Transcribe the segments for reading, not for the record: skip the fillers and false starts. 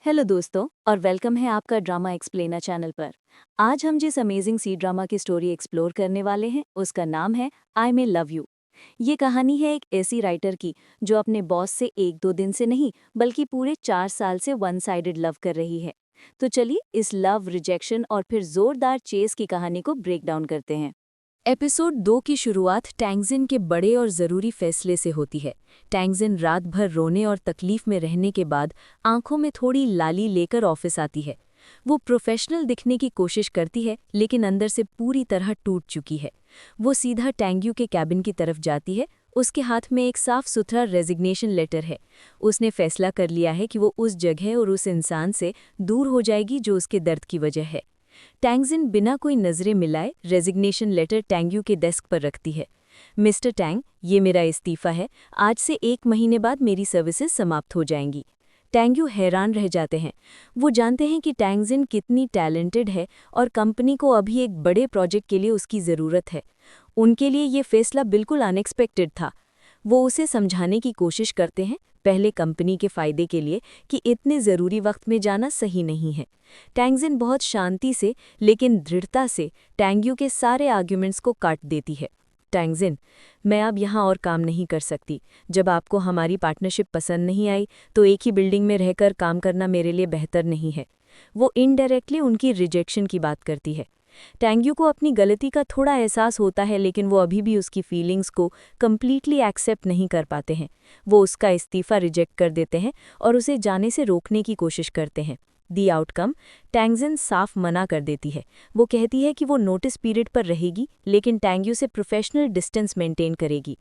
Hello दोस्तों और welcome है आपका ड्रामा एक्सप्लेनर चैनल पर। आज हम जिस अमेजिंग सी ड्रामा की स्टोरी एक्सप्लोर करने वाले हैं उसका नाम है आई मे लव यू। ये कहानी है एक ऐसी राइटर की जो अपने बॉस से एक दो दिन से नहीं बल्कि पूरे 4 साल से वन साइडेड लव कर रही है। तो चलिए इस लव रिजेक्शन और फिर जोरदार चेस की कहानी को ब्रेक डाउन करते हैं। एपिसोड 2 की शुरुआत टैंगजिन के बड़े और ज़रूरी फैसले से होती है। टैंगजिन रात भर रोने और तकलीफ में रहने के बाद आंखों में थोड़ी लाली लेकर ऑफिस आती है। वो प्रोफेशनल दिखने की कोशिश करती है लेकिन अंदर से पूरी तरह टूट चुकी है। वो सीधा टैंग्यू के कैबिन की तरफ जाती है। उसके हाथ में एक साफ सुथरा रेजिग्नेशन लेटर है। उसने फैसला कर लिया है कि वो उस जगह और उस इंसान से दूर हो जाएगी जो उसके दर्द की वजह है। टैंगजिन बिना कोई नजरें मिलाए रेजिग्नेशन लेटर टैंग्यू के डेस्क पर रखती है। मिस्टर टैंग, ये मेरा इस्तीफा है। आज से 1 महीने बाद मेरी सर्विसेज समाप्त हो जाएंगी। टैंग्यू हैरान रह जाते हैं। वो जानते हैं कि टैंगजिन कितनी टैलेंटेड है और कंपनी को अभी एक बड़े प्रोजेक्ट के लिए उसकी ज़रूरत है। उनके लिए ये फैसला बिल्कुल अनएक्सपेक्टेड था। वो उसे समझाने की कोशिश करते हैं, पहले कंपनी के फायदे के लिए, कि इतने ज़रूरी वक्त में जाना सही नहीं है। टैंगजिन बहुत शांति से लेकिन दृढ़ता से टैंग्यू के सारे आर्ग्यूमेंट्स को काट देती है। टैंगजिन, मैं अब यहाँ और काम नहीं कर सकती। जब आपको हमारी पार्टनरशिप पसंद नहीं आई तो एक ही बिल्डिंग में रहकर काम करना मेरे लिए बेहतर नहीं है। वो इनडायरेक्टली उनकी रिजेक्शन की बात करती है। टैंग्यू को अपनी गलती का थोड़ा एहसास होता है लेकिन वो अभी भी उसकी फीलिंग्स को कम्प्लीटली एक्सेप्ट नहीं कर पाते हैं। वो उसका इस्तीफा रिजेक्ट कर देते हैं और उसे जाने से रोकने की कोशिश करते हैं। दी आउटकम, टैंगजिन साफ मना कर देती है। वो कहती है कि वो नोटिस पीरियड पर रहेगी लेकिन टैंग्यू से प्रोफेशनल डिस्टेंस मेंटेन करेगी।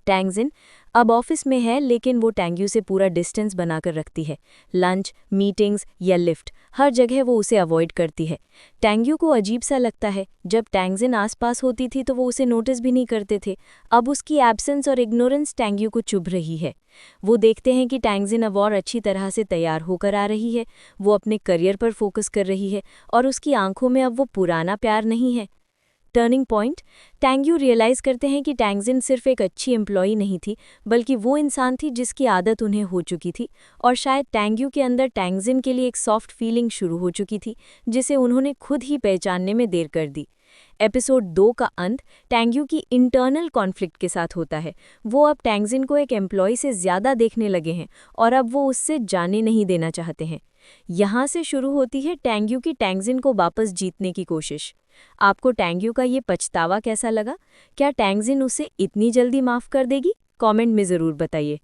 टैंगजिन अब ऑफिस में है लेकिन वो टैंग्यू से पूरा डिस्टेंस बनाकर रखती है। लंच, मीटिंग्स या लिफ्ट, हर जगह वो उसे अवॉइड करती है। टैंग्यू को अजीब सा लगता है। जब टैंगजिन आसपास होती थी तो वो उसे नोटिस भी नहीं करते थे। अब उसकी एब्सेंस और इग्नोरेंस टैंग्यू को चुभ रही है। वो देखते हैं कि टैंगजिन अब और अच्छी तरह से तैयार होकर आ रही है। वो अपने करियर पर फोकस कर रही है और उसकी आंखों में अब वो पुराना प्यार नहीं है। टर्निंग पॉइंट, टैंग्यू रियलाइज़ करते हैं कि टैंगजिन सिर्फ एक अच्छी एम्प्लॉई नहीं थी बल्कि वो इंसान थी जिसकी आदत उन्हें हो चुकी थी, और शायद टैंग्यू के अंदर टैंगजिन के लिए एक सॉफ्ट फीलिंग शुरू हो चुकी थी जिसे उन्होंने खुद ही पहचानने में देर कर दी। एपिसोड 2 का अंत टैंग्यू की इंटरनल कॉन्फ्लिक्ट के साथ होता है। वो अब टैंगजिन को एक एम्प्लॉय से ज़्यादा देखने लगे हैं और अब वो उससे जाने नहीं देना चाहते हैं। यहाँ से शुरू होती है टैंग्यू की टैंगजिन को वापस जीतने की कोशिश। आपको टैंग्यू का ये पछतावा कैसा लगा? क्या टैंगजिन उसे इतनी जल्दी माफ़ कर देगी? कमेंट में ज़रूर बताइए।